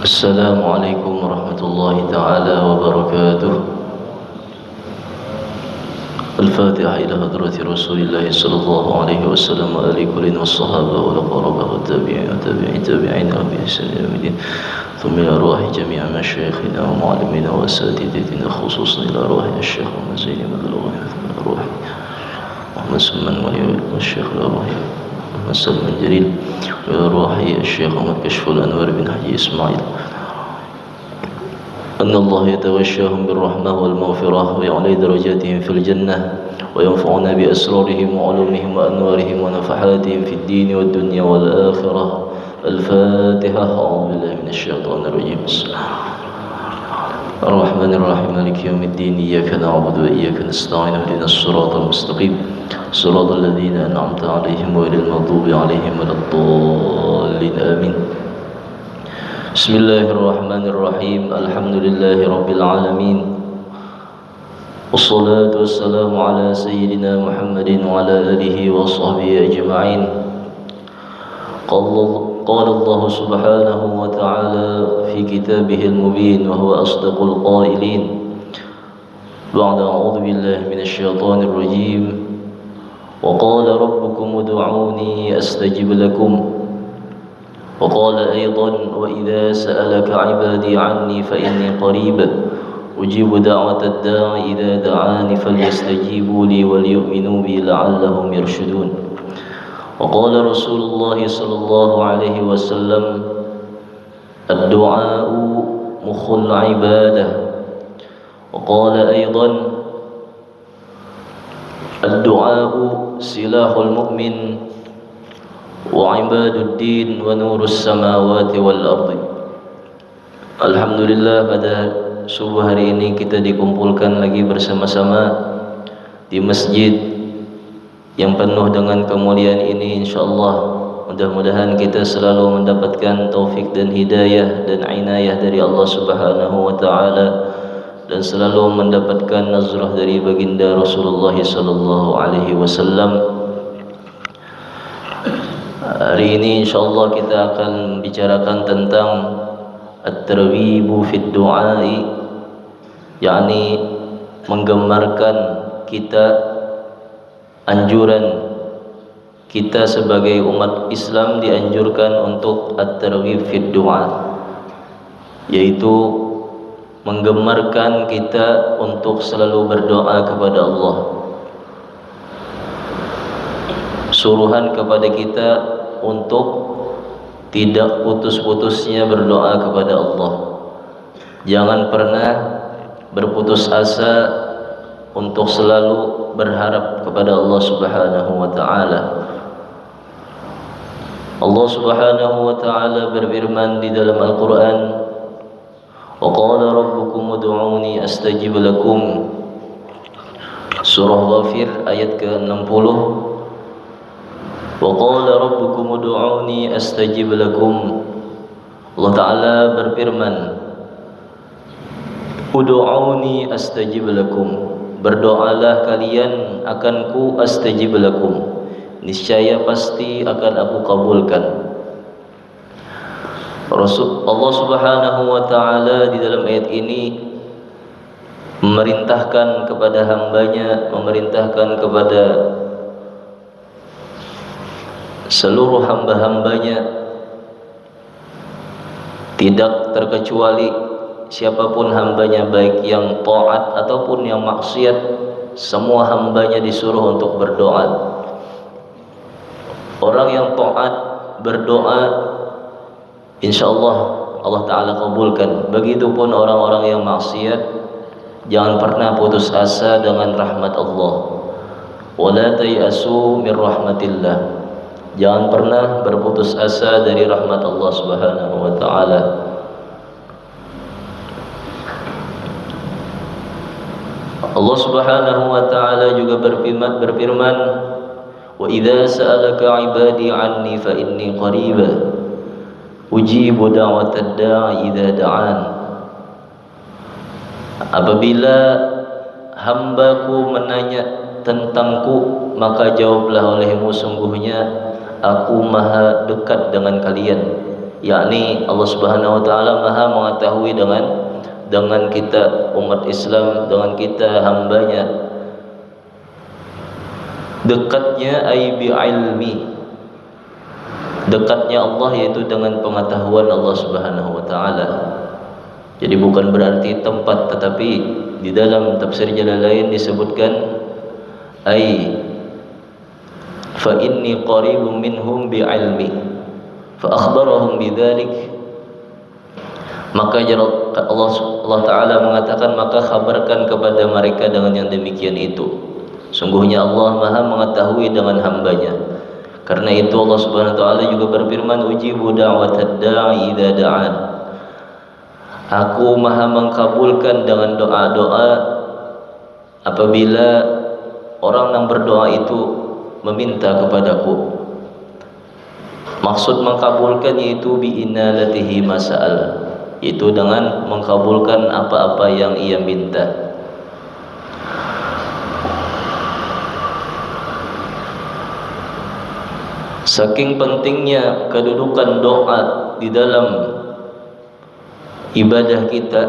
السلام عليكم ورحمة الله تعالى وبركاته. الفاتحة إلى حضرة رسول الله صلى الله عليه وسلم وآل كل والصحابة والقرابة والتابعين وتابعين بإحسان إلى يوم الدين، ثم إلى أرواح جميع مشايخنا ومعلمينا وأساتذتنا، خصوصا إلى أرواح الشيخ محمد زين مدلوغي، ثم إلى أرواح محمد سلمان ولي والشيخ الأرواح محمد سلمان جليل، وإلى أرواح الشيخ محمد كشف الأنوار بن حجي إسماعيل، أن الله يتغشاهم بالرحمة والمغفرة ويعلي درجاتهم في الجنة وينفعنا بأسرارهم وعلومهم وأنوارهم ونفحاتهم في الدين والدنيا والآخرة. الفاتحة. أعوذ بالله من الشيطان الرجيم. الرحمن الرحيم مالك يوم الدين، إياك نعبد وإياك نستعين، اهدنا الصراط المستقيم صراط الذين أنعمت عليهم غير المغضوب عليهم ولا الضالين، آمين. بسم الله الرحمن الرحيم. الحمد لله رب العالمين، والصلاة والسلام على سيدنا محمد وعلى آله وصحبه أجمعين. قال الله سبحانه وتعالى في كتابه المبين وهو أصدق القائلين بعد أعوذ بالله من الشيطان الرجيم: وقال ربكم ادعوني أستجب لكم. وقال أيضا: وإذا سألك عبادي عني فإني قريب أجيب دعوة الداع إذا دعاني فليستجيبوا لي وليؤمنوا بي لعلهم يرشدون. وقال رسول الله صلى الله عليه وسلم: الدعاء مخ العبادة. وقال أيضا: الدعاء سلاح المؤمن وعباد الدين ونور السماوات والأرض. Alhamdulillah, pada subuh hari ini kita dikumpulkan lagi bersama-sama di masjid yang penuh dengan kemuliaan ini. InsyaAllah mudah-mudahan kita selalu mendapatkan taufik dan hidayah dan inayah dari Allah Subhanahu wa ta'ala, dan selalu mendapatkan nazrah dari baginda Rasulullah sallallahu alaihi wasallam. Hari ini insyaAllah kita akan bicarakan tentang at-targhibu fid du'ai, yakni menggemarkan kita, anjuran kita sebagai umat Islam dianjurkan untuk at-targhib fid du'a, yaitu menggemarkan kita untuk selalu berdoa kepada Allah. Suruhan kepada kita untuk tidak putus-putusnya berdoa kepada Allah. Jangan pernah berputus asa untuk selalu berharap kepada Allah Subhanahu wa ta'ala. Allah Subhanahu wa ta'ala berfirman di dalam Al-Quran: wa qala rabbukum ud'uni astajib lakum. Surah Ghafir ayat ke-60. Wa qala rabbukum ud'uni astajib lakum. Allah Ta'ala berfirman, ud'uni astajib lakum, berdoalah kalian akan ku astajib lakum, niscaya pasti akan aku kabulkan. Allah Subhanahu wa ta'ala di dalam ayat ini memerintahkan kepada hambanya, memerintahkan kepada seluruh hamba-hambanya, tidak terkecuali siapapun hambanya, baik yang taat ataupun yang maksiat, semua hambanya disuruh untuk berdoa. Orang yang taat berdoa, insyaallah Allah Ta'ala kabulkan. Begitupun orang-orang yang maksiat, jangan pernah putus asa dengan rahmat Allah. Wala tayasu min rahmatillah, jangan pernah berputus asa dari rahmat Allah Subhanahu wa ta'ala. Allah Subhanahu wa ta'ala juga berfirman: wa idza sa'alaka 'ibadi 'anni fa inni qarib ujibu da'watad da'i idza da'an. Apabila hambaku menanya tentangku, maka jawablah olehmu, sungguhnya aku maha dekat dengan kalian, yakni Allah Subhanahu wa taala Maha mengetahui dengan kita umat Islam, dengan kita hambanya. Dekatnya ay bi ilmi, dekatnya Allah yaitu dengan pengetahuan Allah Subhanahu wa taala. Jadi bukan berarti tempat, tetapi di dalam tafsir Jalalain disebutkan ay fa inni qaribun minhum bi ilmi fa akhbarahum bidzalik. Maka Allah taala mengatakan, maka kabarkan kepada mereka dengan yang demikian itu. Sungguhnya Allah Maha mengetahui dengan hambanya. Karena itu Allah Subhanahu wa taala juga berfirman, ujibu da'watad da'i idza da'an. Aku Maha mengkabulkan dengan doa-doa apabila orang yang berdoa itu meminta kepadaku. Maksud mengkabulkan yaitu bi'inalatihi mas'al, yaitu dengan mengkabulkan apa-apa yang ia minta. Saking pentingnya kedudukan doa di dalam ibadah kita,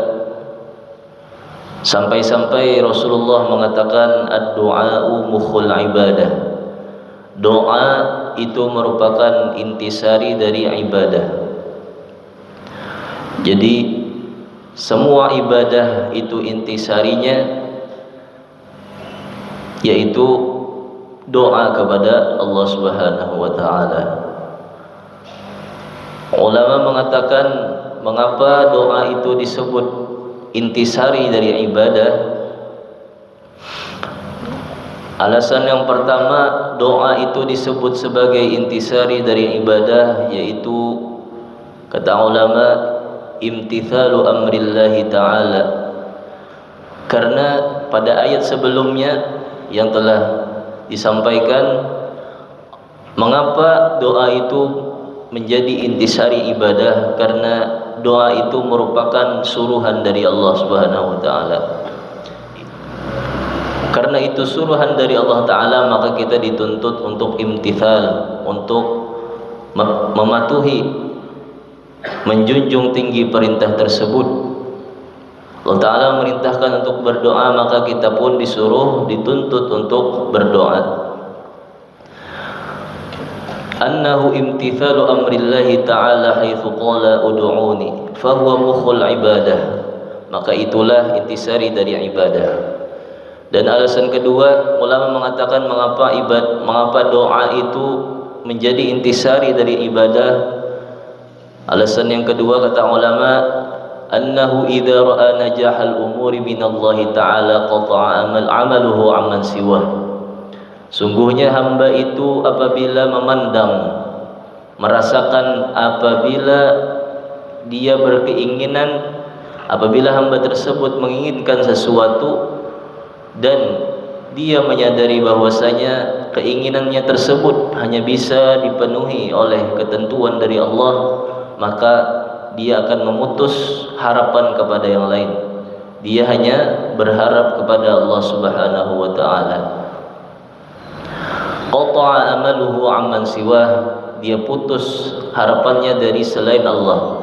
sampai-sampai Rasulullah mengatakan ad-du'a'u mukhul ibadah. Doa itu merupakan intisari dari ibadah. Jadi semua ibadah itu intisarinya yaitu doa kepada Allah Subhanahu wa taala. Ulama mengatakan mengapa doa itu disebut intisari dari ibadah? Alasan yang pertama, doa itu disebut sebagai intisari dari ibadah yaitu kata ulama imtithalu amrillahi ta'ala. Karena pada ayat sebelumnya yang telah disampaikan mengapa doa itu menjadi intisari ibadah, karena doa itu merupakan suruhan dari Allah Subhanahu wa taala. Karena itu suruhan dari Allah taala, maka kita dituntut untuk imtithal, untuk mematuhi, menjunjung tinggi perintah tersebut. Allah Ta'ala merintahkan untuk berdoa, maka kita pun dituntut untuk berdoa. Annahu imtithalu amrillahi ta'ala haitsu qala ud'uni fahuwa mukhul ibadah. Maka itulah intisari dari ibadah. Dan alasan kedua, ulama mengatakan mengapa doa itu menjadi intisari dari ibadah. Alasan yang kedua kata ulama, annahu idza ra'a najahal umuri minallahi ta'ala qata'a amaluhu amman siwah. Sungguhnya hamba itu apabila memandang, merasakan, apabila dia berkeinginan, apabila hamba tersebut menginginkan sesuatu dan dia menyadari bahwasanya keinginannya tersebut hanya bisa dipenuhi oleh ketentuan dari Allah, maka dia akan memutus harapan kepada yang lain. Dia hanya berharap kepada Allah Subhanahu wa taala. Qata'a amaluhu amman siwah, dia putus harapannya dari selain Allah.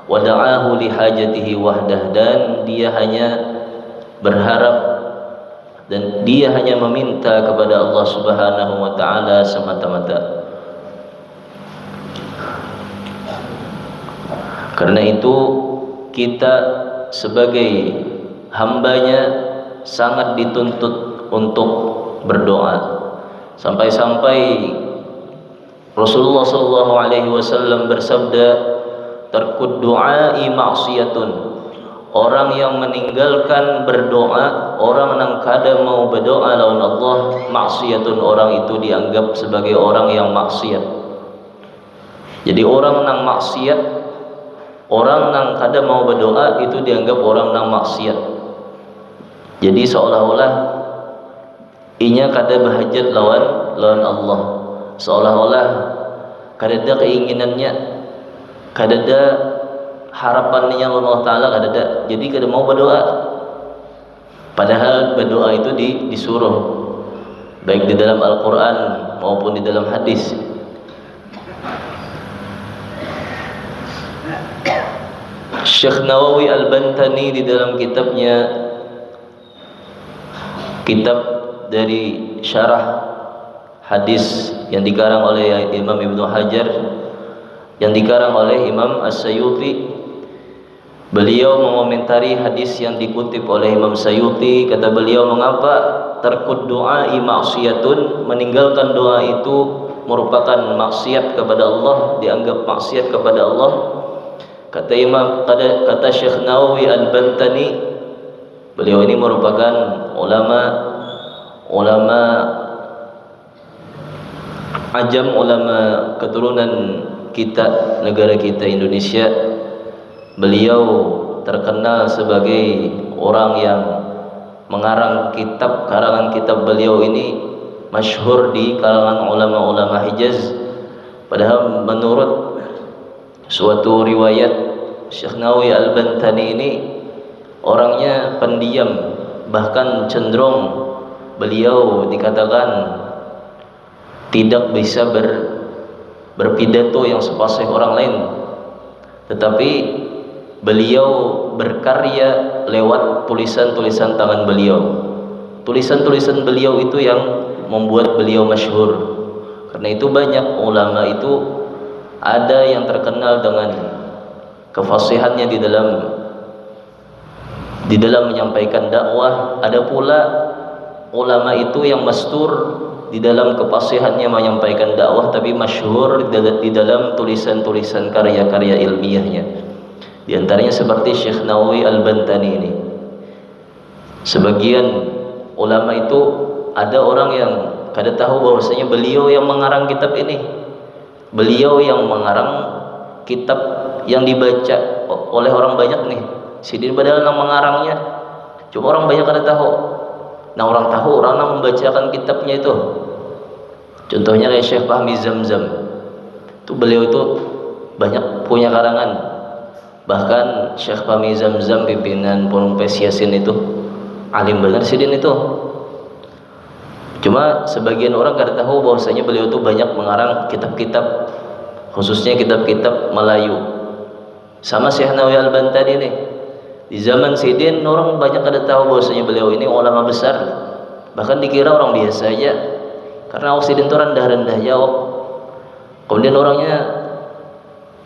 Wa da'ahu li hajatihi wahdah, dan dia hanya berharap dan dia hanya meminta kepada Allah Subhanahu wa taala semata-mata. Karena itu kita sebagai hambanya sangat dituntut untuk berdoa. Sampai-sampai Rasulullah SAW bersabda, tarkud du'ai ma'siyatun. Orang yang meninggalkan berdoa, orang yang kada mau berdoa lawan Allah, maksiatun, orang itu dianggap sebagai orang yang maksiat. Jadi orang yang maksiat, orang yang kada mau berdoa itu dianggap orang yang maksiat. Jadi seolah-olah inya kada berhajat lawan Allah, seolah-olah kada ada keinginannya, kada ada harapannya lawan Allah Ta'ala, kada ada. Jadi kada mau berdoa, padahal berdoa itu disuruh baik di dalam Al-Quran maupun di dalam hadis. Syekh Nawawi Al-Bantani di dalam kitabnya, kitab dari syarah hadis yang dikarang oleh Imam Ibnu Hajar, yang dikarang oleh Imam As-Sayuti, beliau mengomentari hadis yang dikutip oleh Imam Sayuti. Kata beliau, mengapa tarkud du'ai maksiyatun, meninggalkan doa itu merupakan maksiat kepada Allah, dianggap maksiat kepada Allah. Kata Syekh Nawawi Al-Bantani, beliau ini merupakan ulama ajam, ulama keturunan kita, negara kita Indonesia. Beliau terkenal sebagai orang yang mengarang kitab, karangan kitab beliau ini masyhur di kalangan ulama-ulama Hijaz. Padahal menurut suatu riwayat, Syekh Nawawi Al-Bantani ini orangnya pendiam, bahkan cenderung beliau dikatakan tidak bisa berpidato yang sepasih orang lain, tetapi beliau berkarya lewat tulisan-tulisan tangan beliau. Tulisan-tulisan beliau itu yang membuat beliau masyhur. Karena itu banyak ulama itu ada yang terkenal dengan kefasihannya di dalam menyampaikan dakwah. Ada pula ulama itu yang mastur di dalam kefasihannya menyampaikan dakwah, tapi masyhur di dalam tulisan-tulisan karya-karya ilmiahnya. Di antaranya seperti Syekh Nawawi Al-Bantani ini. Sebagian ulama itu ada orang yang kada tahu bahwasanya beliau yang mengarang kitab ini. Beliau yang mengarang kitab yang dibaca oleh orang banyak nih. Sidin padahal yang mengarangnya, cuma orang banyak kada tahu. Nah, orang tahu, orang yang membacakan kitabnya itu. Contohnya kayak Syekh Fahmi Zamzam. Itu beliau itu banyak punya karangan. Bahkan Syekh Fahmi Zamzam, pimpinan Ponpes Yasin itu alim benar sidin itu. Cuma sebagian orang kada tahu bahwasanya beliau itu banyak mengarang kitab-kitab, khususnya kitab-kitab Melayu. Sama Syekh Nawawi Al-Bantani ini. Di zaman sidin orang banyak kada tahu bahwasanya beliau ini ulama besar. Bahkan dikira orang biasa aja. Karena sidin itu rendah-rendah jawab. Kemudian orangnya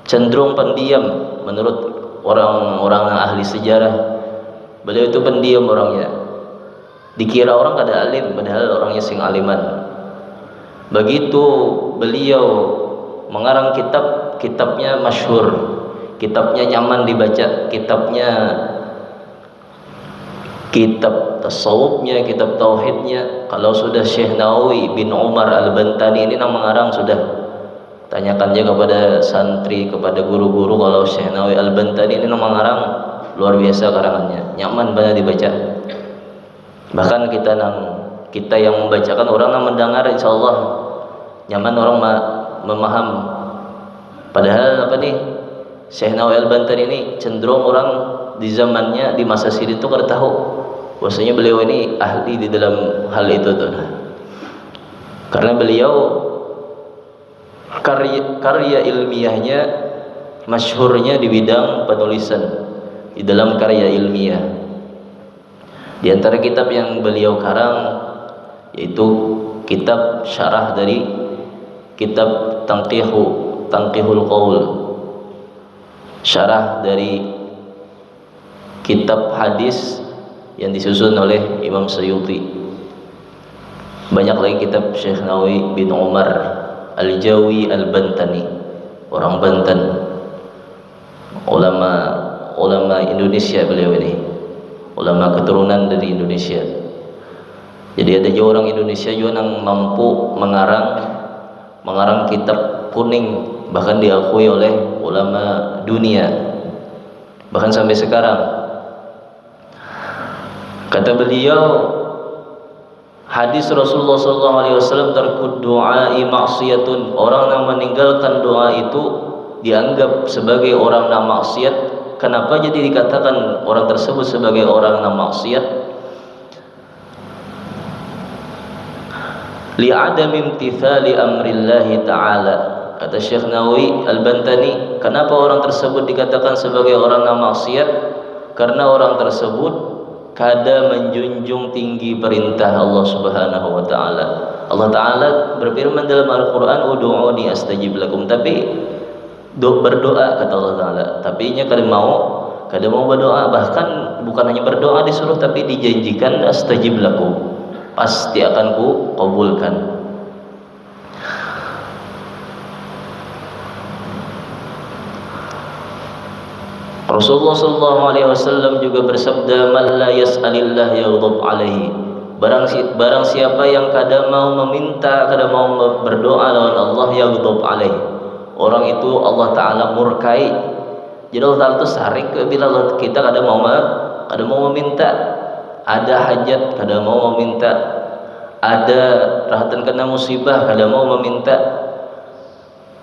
cenderung pendiam menurut orang-orang ahli sejarah. Beliau itu pendiam orangnya. Dikira orang kada alim, padahal orangnya sing aliman. Begitu beliau mengarang kitab, kitabnya masyhur, kitabnya nyaman dibaca, kitabnya kitab tasawufnya, kitab tauhidnya. Kalau sudah Syekh Nawawi bin Umar Al-Bantani ini yang mengarang, sudah tanyakan aja kepada santri, kepada guru-guru, kalau Syekh Nawawi Al-Bantani ini yang mengarang, luar biasa karangannya, nyaman banget dibaca. Bahkan kita yang membacakan, orang yang mendengar insyaallah nyaman, orang memaham. Padahal apa nih, Syekh Nawawi Al-Bantani ini cenderung orang di zamannya, di masa sidin itu kada tahu bahwasanya beliau ini ahli di dalam hal itu tuh. Karena beliau karya ilmiahnya masyhurnya di bidang penulisan, di dalam karya ilmiah. Di antara kitab yang beliau karang yaitu kitab syarah dari kitab Tanqihul Qaul, syarah dari kitab hadis yang disusun oleh Imam Sayuti. Banyak lagi kitab Syekh Nawawi bin Umar Al-Jawi Al-Bantani, orang Banten, ulama Indonesia beliau ini, ulama keturunan dari Indonesia. Jadi ada juga orang Indonesia juga yang mampu mengarang kitab kuning, bahkan diakui oleh ulama dunia, bahkan sampai sekarang. Kata beliau, hadis Rasulullah SAW, tarkud du'ai maksiyatun, orang yang meninggalkan doa itu dianggap sebagai orang yang maksiat. Kenapa jadi dikatakan orang tersebut sebagai orang yang maksiat? Li'adami imtithali amrillahi ta'ala, Kata Syekh Nawawi Al-Bantani, kenapa orang tersebut dikatakan sebagai orang yang maksiat? Karena orang tersebut kada menjunjung tinggi perintah Allah Subhanahu wa taala. Allah taala berfirman dalam Al-Qur'an, "Ud'uuni astajib lakum." Tapi berdoa kata Allah taala, tapi nya kada mau berdoa. Bahkan bukan hanya berdoa disuruh, tapi dijanjikan astajib lakum, pasti akan ku kabulkan. Rasulullah sallallahu alaihi wasallam juga bersabda, "Man la yas'alillah yaghdab alaihi." Barang siapa yang kada mau meminta, kada mau berdoa lawan Allah, yaghdab alaihi, orang itu Allah taala murkai. Jadi Allah taala itu sarik bila kita kada mau meminta. Ada hajat kada mau meminta, ada rahatan kena musibah kada mau meminta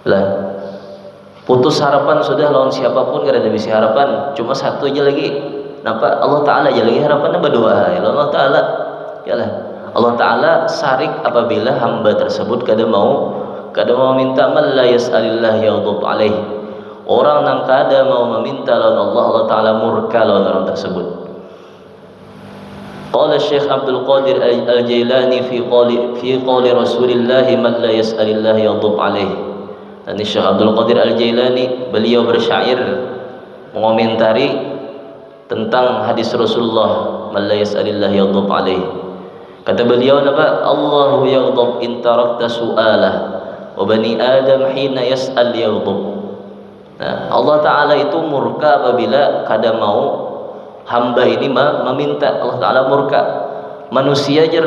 lah. Putus harapan sudah lawan siapapun kada ada bisa harapan, cuma satu aja lagi, nampak Allah taala aja lagi harapannya berdoa ya Allah taala. Yalah, Allah taala sarik apabila hamba tersebut kada mau minta. Man la yas'alillah yaghdab alaih, orang yang kada mau meminta lawan Allah, Allah taala murka lawan orang tersebut. Qala Syekh Abdul Qadir Al-Jailani fi qawli Rasulillah, man la yas'alillah yaghdab alaih. Dan Syekh Abdul Qadir Al-Jailani beliau bersyair mengomentari tentang hadis Rasulullah, man la yas'alillah yaghdab alaih. Kata beliau apa? Allahu yaghdab in tarakta su'alah, wa bani Adam hina yas'al yaghdab. Nah, Allah taala itu murka apabila kada mau hamba ini meminta. Allah taala murka. Manusia jar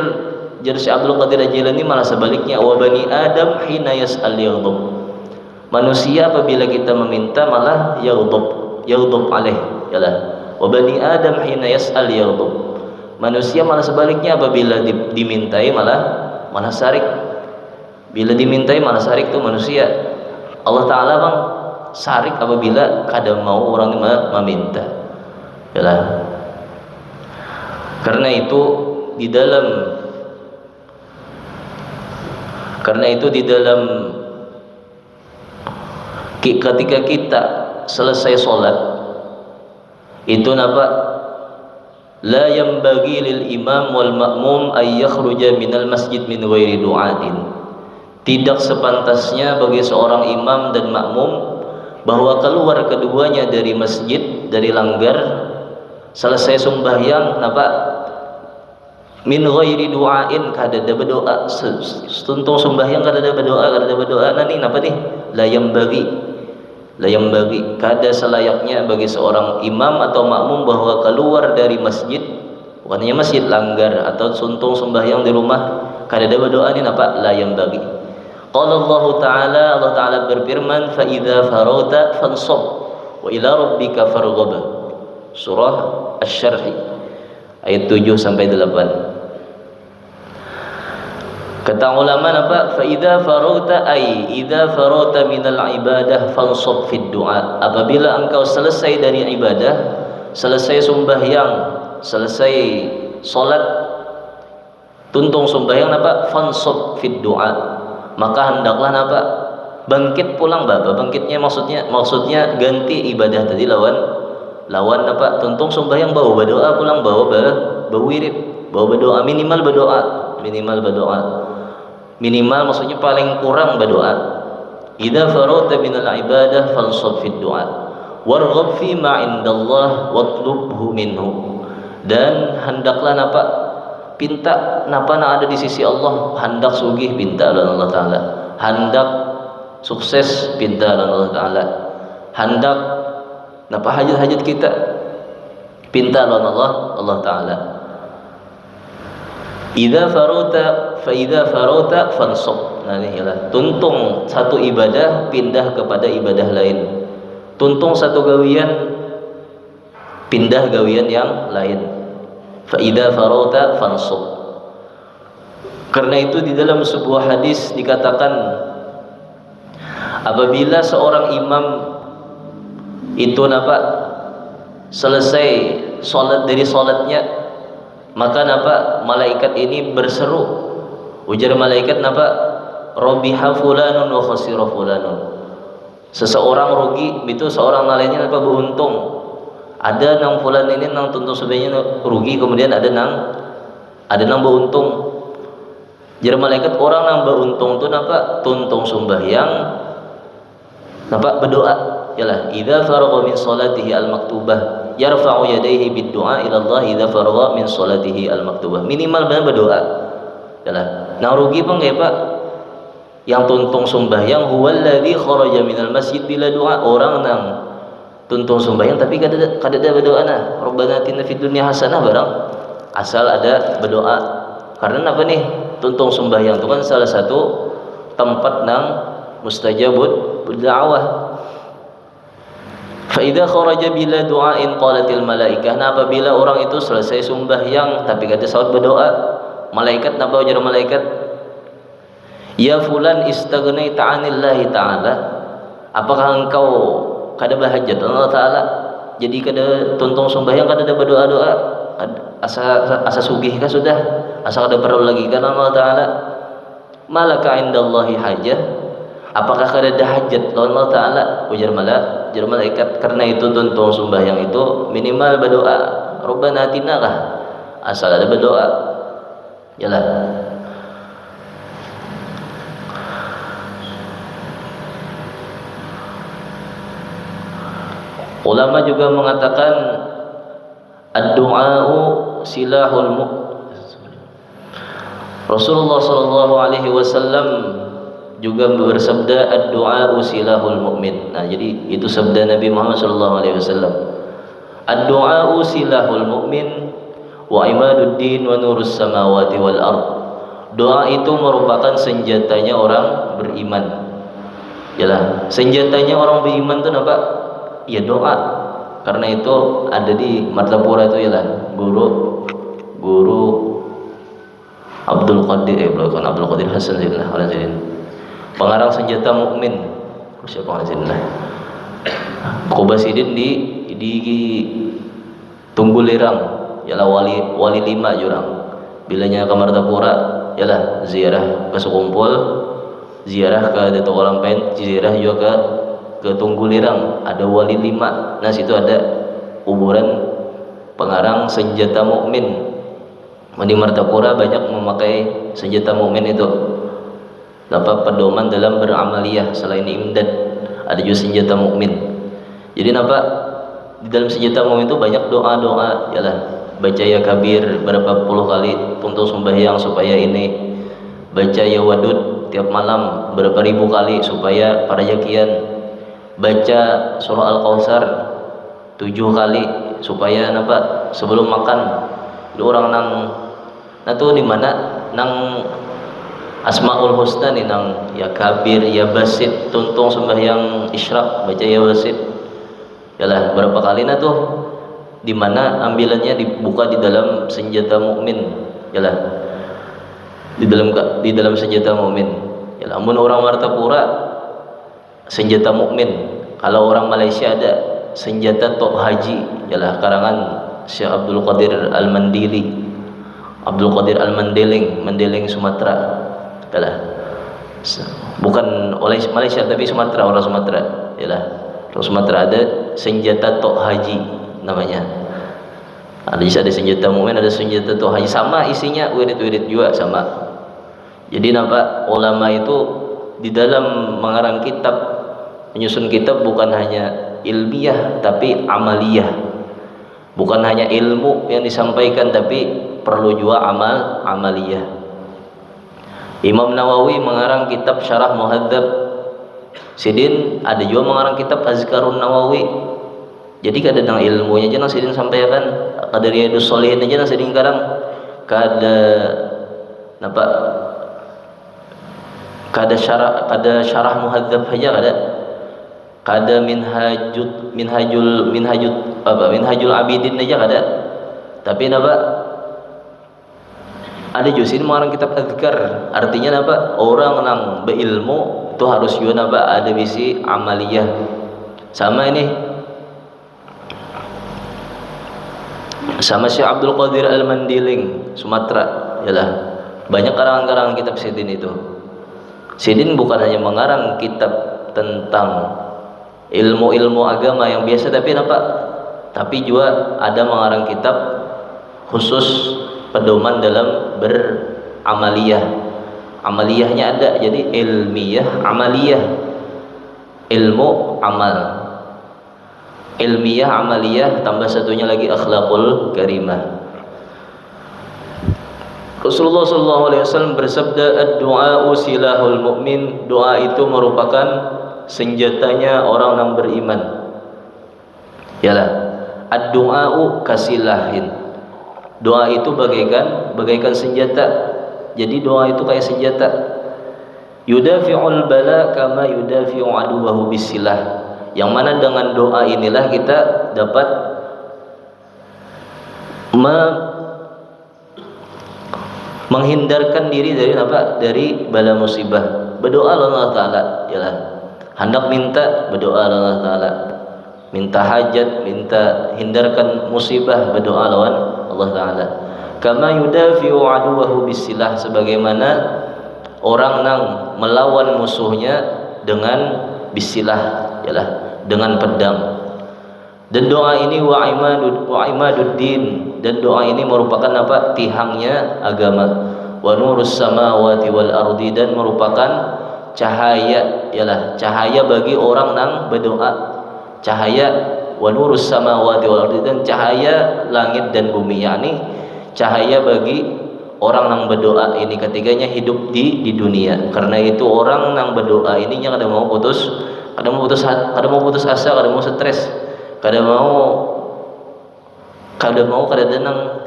Syekh Abdul Qadir Al-Jailani malah sebaliknya, wa bani Adam hina yas'al yaghdab. Manusia apabila kita meminta malah yaghdab alaih, yalah. Wa bani Adam hina yas'al yaghdab. Manusia malah sebaliknya, apabila dimintai malah sarik. Bila dimintai malah sarik itu manusia. Allah taala bang sarik apabila kada mau orang meminta. Yalah. Karena itu di dalam ketika kita selesai sholat itu napa? La yanbaghi lil imam wal ma'mum ay yakhruja minal masjid min ghairi du'atin. Tidak sepantasnya bagi seorang imam dan makmum bahwa keluar keduanya dari masjid, dari langgar selesai sembahyang napa? Min ghairi du'ain, kada ada berdoa. Tuntung sembahyang kada ada berdoa nani napa nih? La yanbaghi, kada selayaknya bagi seorang imam atau makmum bahwa keluar dari masjid, bukannya masjid, langgar atau suntung sembahyang di rumah, kada ada berdoa ini apa? La yanbaghi. Qala Allah taala berfirman, fa idza faragta fansab wa ila rabbika farghab. Surah Asy-Syarh ayat 7 sampai 8. Kata ulama apa? Fa idza faragta ay idza faragta minal ibadah fansab fid du'a. Apabila engkau selesai dari ibadah, selesai sembahyang, selesai salat, tuntung sembahyang apa? Fansab fid du'a. Maka hendaklah apa? Bangkit pulang Bapak. Bangkitnya maksudnya ganti ibadah tadi lawan apa? Tuntung sembahyang bawa berdoa pulang, bawa wirid, bawa berdoa, minimal berdoa. Minimal maksudnya paling kurang berdoa. Idza faragta minal ibadah fansab fid du'a warghab fi ma indallah watlubhu minhu. Dan hendaklah napa? Pinta napa na ada di sisi Allah, hendak sugih pinta lawan Allah taala, hendak sukses pinta lawan Allah taala, hendak napa hajat-hajat kita pinta lawan Allah taala. Idza faragta fansab. Nah ini ialah tuntung satu ibadah pindah kepada ibadah lain. Tuntung satu gawian pindah gawian yang lain. Fa idza faragta fansab. Karena itu di dalam sebuah hadis dikatakan, apabila seorang imam itu napa selesai salat dari salatnya, maka napa malaikat ini berseru. Ujar malaikat napa? Robiha fulanun wa khasira fulanun. Seseorang rugi itu seorang lainnya apa beruntung. Ada nang fulan ini nang tuntung sebenarnya rugi, kemudian ada nang beruntung. Jadi malaikat orang nang beruntung tu napa tuntung sembahyang napa berdoa. Yalah, idza faragha min salatihi al-maktubah yarfa'u yadayhi bid-du'a ila Allah idza faragha min salatihi al-maktubah. Minimal benar berdoa. Yalah, nang rugi pun kayak Pak yang tuntung sembahyang huwallazi kharaja minal masjid bila doa. Orang nang tuntung sembahyang tapi kada ada berdoa nah Rabbana atina fid dunya hasanah barang asal ada berdoa. Karena apa nih, tuntung sembahyang itu kan salah satu tempat nang mustajabut da'wah. Fa idza kharaja bila du'ain qalatil malaikah. Nah apabila orang itu selesai sembahyang tapi kada saut berdoa, malaikat napa ujar malaikat, ya fulan istaghnaita 'anillahi ta'ala. Apakah engkau kada berhajat Allah Ta'ala? Jadi kada tuntung sembahyang, kada ada berdoa-doa, asa sugih kah sudah? Asa kada perlu lagi kan Allah Ta'ala? Malaka indallahi hajah. Apakah kada ada hajat Allah Ta'ala? Ujar malaikat. Karena itu tuntung sembahyang itu minimal berdoa. Rabbana atina kah? Asal ada berdoa. Yalah. Ulama juga mengatakan ad-du'a'u silahul Rasulullah sallallahu alaihi wasallam juga bersabda ad-du'a'u silahul mu'min. Nah, jadi itu sabda Nabi Muhammad sallallahu alaihi wasallam. Ad-du'a'u silahul mu'min wa imaduddin wa nurus samawati wal ard. Doa itu merupakan senjatanya orang beriman. Yalah, senjatanya orang beriman itu apa? Ya doa. Karena itu ada di Martapura itu ialah guru Abdul Qadir bukan Abdul Qadir Hasan Zillah pengarang senjata mukmin. Siapa Zillah? Kobasidin di Tunggul Lirang ialah wali 5 jurang. Bilanya ke Martapura ialah ziarah ke Sukumpul, ziarah ke Datuk Olampen, ziarah juga ke Tunggul Lirang, ada wali 5. Nah situ ada kuburan pengarang senjata mukmin. Di Martapura banyak memakai senjata mukmin itu. Dapat pedoman dalam beramaliyah. Selain imdad, ada juga senjata mukmin. Jadi nampak di dalam senjata mukmin itu banyak doa-doa. Yalah, baca ya kabir berapa puluh kali tuntung sembahyang supaya ini, baca ya wadud tiap malam berapa ribu kali supaya para yakian, baca surah Al-Kautsar 7 kali supaya nampak sebelum makan. Ada orang nang tuh di mana nang Asmaul Husna nih nang ya kabir ya basit tuntung sembahyang isyraq baca ya basit. Yalah berapa kali nah tuh di mana ambilannya dibuka di dalam senjata mukmin. Yalah di dalam senjata mukmin. Yalah amun orang Martapura senjata mukmin. Kalau orang Malaysia ada senjata tok haji. Yalah karangan Syekh Abdul Qadir Al-Mandili, Abdul Qadir Al-Mandeling, Mandeling Sumatera. Yalah bukan oleh Malaysia tapi Sumatera, orang Sumatera. Yalah orang Sumatera ada senjata tok haji namanya. Ada senjata mukmin, ada senjata tok haji, sama isinya wirid-wirid juga sama. Jadi nampak ulama itu di dalam mengarang kitab, menyusun kitab bukan hanya ilmiah tapi amaliyah. Bukan hanya ilmu yang disampaikan tapi perlu juga amaliyah. Imam Nawawi mengarang kitab Syarah Muhadzab. Sidin ada juga mengarang kitab Azkarun Nawawi. Jadi kada nang ilmunya aja nang sidin sampaikan, kada Riyadhus Shalihin aja nang sidin karang, kada napa? Kada syarah Muhadzab aja kada minhajul abidin aja kada. Tapi napa? Ada juga mengarang kitab azkar. Artinya napa? Orang nang berilmu itu harus juga napa? Ada bisi amaliyah. Sama ini sama Syekh Abdul Qadir Al-Mandiling Sumatera. Yalah banyak karangan-karangan kitab sidin itu. Sidin bukan hanya mengarang kitab tentang ilmu-ilmu agama yang biasa, tapi juga ada mengarang kitab khusus pedoman dalam beramaliyah. Amaliyahnya ada, jadi ilmiyah, amaliyah, ilmu amal, ilmiyah, amaliyah, tambah satunya lagi akhlaqul karimah. Rasulullah SAW bersabda, ad-du'a'u silahul mu'min. Doa itu merupakan senjatanya orang yang beriman. Yalah, ad-du'a'u kasilahin. Doa itu bagaikan senjata. Jadi doa itu kayak senjata. Yudafi'ul bala kama yudafi'u aduwahu bisilah. Yang mana dengan doa inilah kita dapat menghindarkan diri dari dari bala musibah. Berdoa Allah Ta'ala, yalah. Hendak minta, berdoa Allah Ta'ala. Minta hajat, minta hindarkan musibah, berdoa lawan Allah Ta'ala. Kama yudafi'u aduwahu bisilah, sebagaimana orang yang melawan musuhnya dengan bisilah, yalah, dengan pedang. Dan doa ini wa imaduddin, dan doa ini merupakan tihangnya agama. Wa nurus samawati wal ardi, dan merupakan cahaya, yalah, cahaya bagi orang yang berdoa. Cahaya, wa nurus samawati wal ardi, dan cahaya langit dan bumi, yakni cahaya bagi orang yang berdoa ini ketiganya hidup di dunia. Karena itu orang yang berdoa ini kadang mau putus asa, kadang mau stres, kadang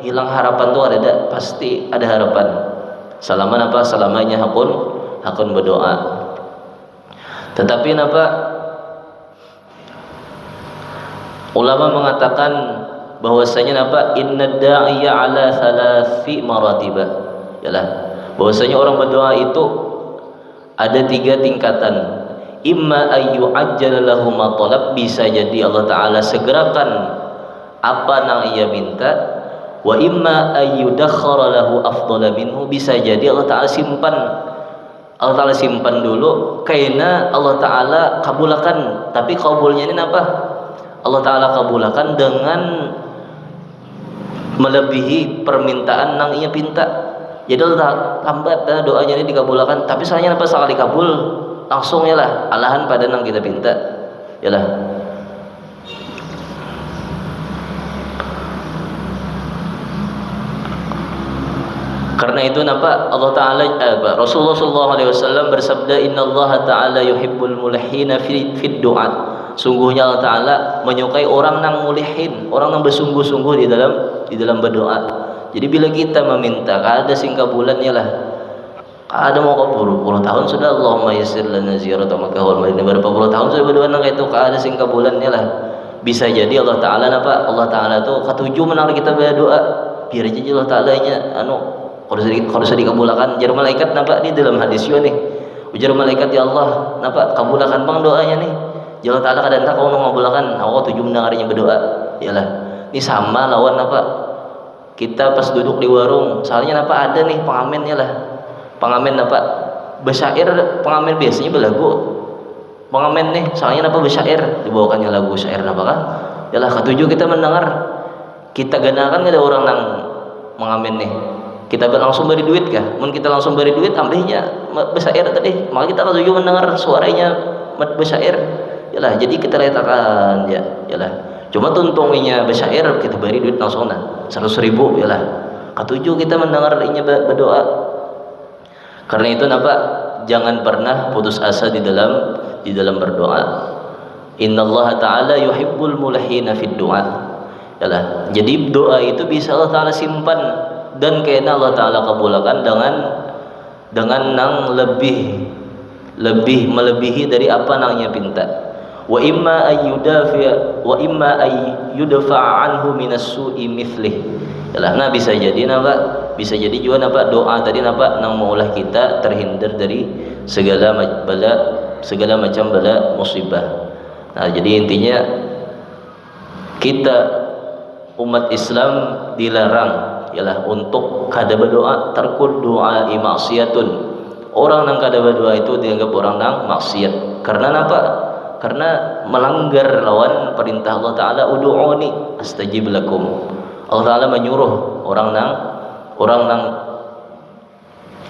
hilang harapan tuh ada, pasti ada harapan. Selamanya hakun berdoa. Tetapi ulama mengatakan bahwasanya inna da'iya ala thalathi maratiba, yalah, bahwasanya orang berdoa itu ada 3 tingkatan. Imma ayyu ajjala lahu ma talab, bisa jadi Allah Ta'ala segerakan apa yang ia minta. Wa imma ayyu dakhara lahu afdala minhu, bisa jadi Allah Ta'ala simpan dulu karena Allah Ta'ala kabulkan. Tapi kabulnya ini Allah Ta'ala kabulkan dengan melebihi permintaan yang ia minta. Jadi Allah lambat doanya ini dikabulkan, tapi soalnya sekali dikabul langsung yalah alahan pada yang kita minta, yalah. Karena itu Allah Ta'ala Rasulullah SAW bersabda, innallaha ta'ala yuhibbul mulhina fid du'a. Sungguhnya Allah Ta'ala menyukai orang yang mulihin, orang yang bersungguh-sungguh di dalam berdoa. Jadi bila kita meminta ada singkabulan, yalah, ada mau puluh tahun sudah Allahumma yassir lana ziyarata Makkah wal Madinah, berapa puluh tahun sudah berdoa nang itu ada singkabulan, yalah. Bisa jadi Allah Ta'ala Allah Ta'ala tuh ketujuh menarik kita berdoa, biar aja Allah Ta'ala nya kalau sudah dikabulkan. Jar malaikat di dalam hadis nih, ujar malaikat, ya Allah kabulkan bang doanya nih. Allah Ta'ala kadang kau ngabulkan, aku tujuh mendengarnya berdoa, yalah. Ini sama lawan kita pas duduk di warung, soalnya ada nih pengamen, yalah, pengamen besyair, pengamen biasanya belagu, pengamen nih soalnya besyair, dibawakannya lagu syair yalah, ketujuh kita mendengar, kita ganakan ada orang yang mengamen nih, kita langsung beri duit kah? Mungkin kita langsung beri duit, ambilnya besyair tadi, maka kita ketujuh mendengar suaranya besyair, yalah. Jadi kita letakkan, yalah. Cuma tuntungnya besyair kita beri duit langsung 100.000, yalah. Ketujuh kita mendengar inya berdoa. Karena itu jangan pernah putus asa di dalam berdoa. Innallaha ta'ala yuhibbul mulhina fid du'a, yalah. Jadi doa itu bisa Allah Ta'ala simpan, dan kayaknya Allah Ta'ala kabulkan dengan yang lebih melebihi dari apa nangnya pinta. Wa imma ayyudfa anhu minas su'i mithlih, yalah. Bisa jadi juga doa tadi nang maulah kita terhindar dari segala macam bala musibah. Jadi intinya kita umat Islam dilarang, yalah, untuk kada berdoa. Tarkud doa maksiatun, orang nang kada berdoa itu dianggap orang nang maksiat. Karena apa? Karena melanggar lawan perintah Allah Ta'ala, ud'uni astajib lakum. Allah Ta'ala menyuruh orang nang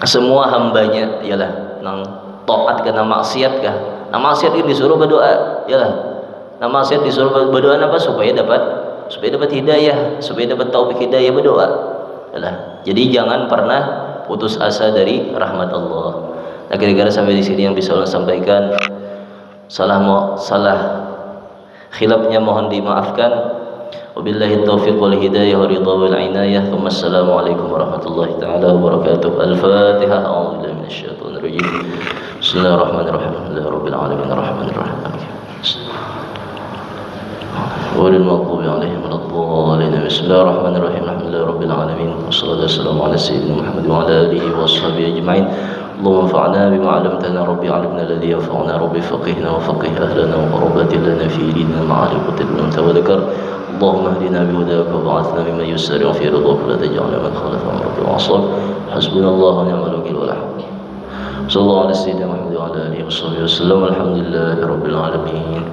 semua hambanya ialah nang taat kena maksiat kah. Nang maksiat ini disuruh berdoa, ialah nang maksiat disuruh berdoa apa? Supaya dapat hidayah, supaya dapat taufik hidayah, berdoa. Ialah. Jadi jangan pernah putus asa dari rahmat Allah. Nah, kira-kira sampai di sini yang bisa Allah sampaikan. Salah khilafnya mohon dimaafkan. Wabillahi taufiq wal hidayah wa ridha wal inayah. Wassalamualaikum warahmatullahi taala wabarakatuh. Al-Fatihah. A'udzubillahi minasyaitonir rajim. Bismillahirrahmanirrahim. Alhamdulillahirabbil alamin arrahmanir rahim. Walil maghdubi alaihim waladdallin. Bismillahirrahmanirrahim. Alhamdulillahirabbil alamin. Wassalatu wassalamu ala sayyidina Muhammad wa ala alihi washabihi ajma'in. اللهم انفعنا بما علمتنا ربي علمنا الذي ينفعنا ربي فقهنا وفقه أهلنا وقربات لنا في ديننا مع رفقة المنت وذكر اللهم اهدنا بهداك وبعثنا ممن يسارع في رضاك ولا تجعلنا من خالف أمرك وعصاك حسبنا الله ونعم الوكيل ولا حول صلى الله على سيدنا محمد وعلى آله وصحبه وسلم الحمد لله رب العالمين.